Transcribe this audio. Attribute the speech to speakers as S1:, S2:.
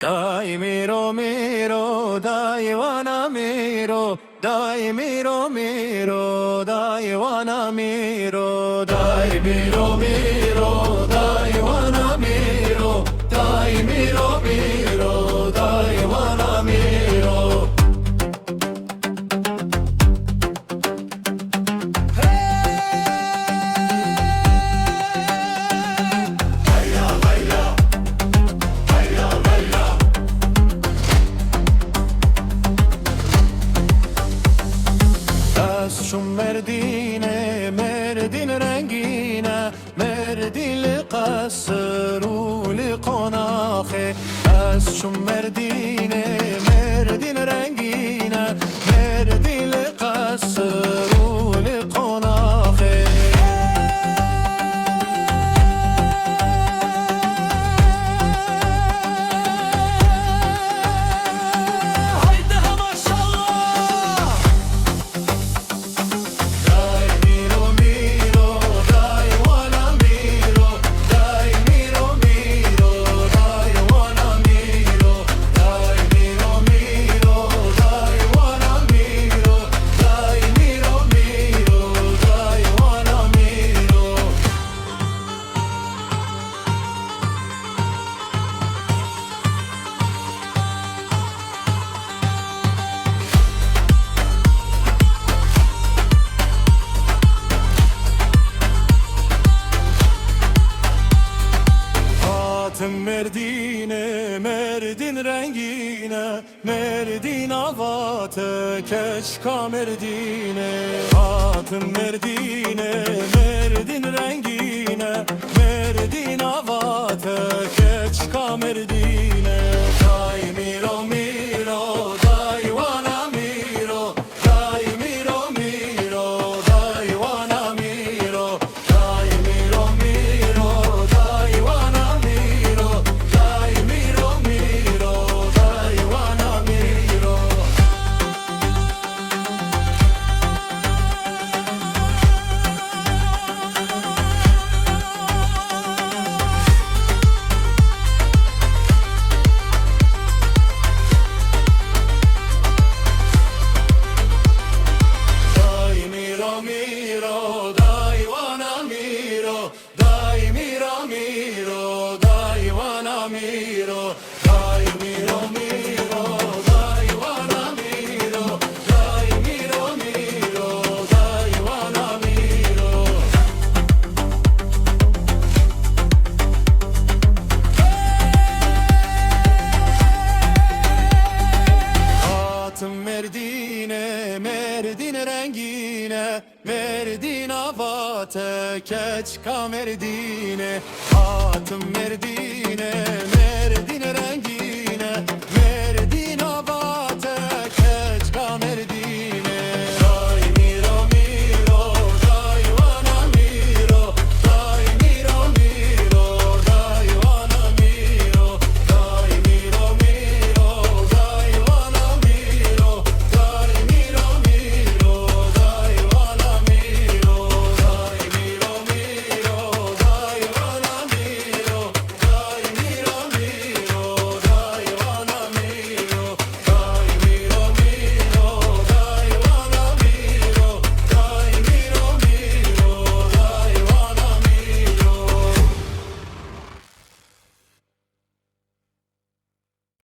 S1: Dai miro miro, dai wana miro, dai miro miro, dai wana miro, dai miro miro, dai wana miro, dai miro miro, dai wana miro. Şu merdine, merdin rengine, merdil kasruli konahe. Az şu merdine, merdin rengine, merdil kasruli konahe. Haydi ha maşallah. Merdine, merdin rengine, merdin avate, keşka merdine. Hatım merdine, merdin rengine, merdin avate, keşka merdine. Dai miro miro, dai wana miro, dai miro miro, dai wana miro, dai miro miro, dai wana miro. Dai miro miro, dai wana miro. Dai miro miro, dai wana miro, dai miro miro, dai wana miro, dai miro miro, dai wana miro, dai miro miro, dai wana miro. Hatım merdine, merdin rengine, merdin avate, keçka merdine. Hatım merdine,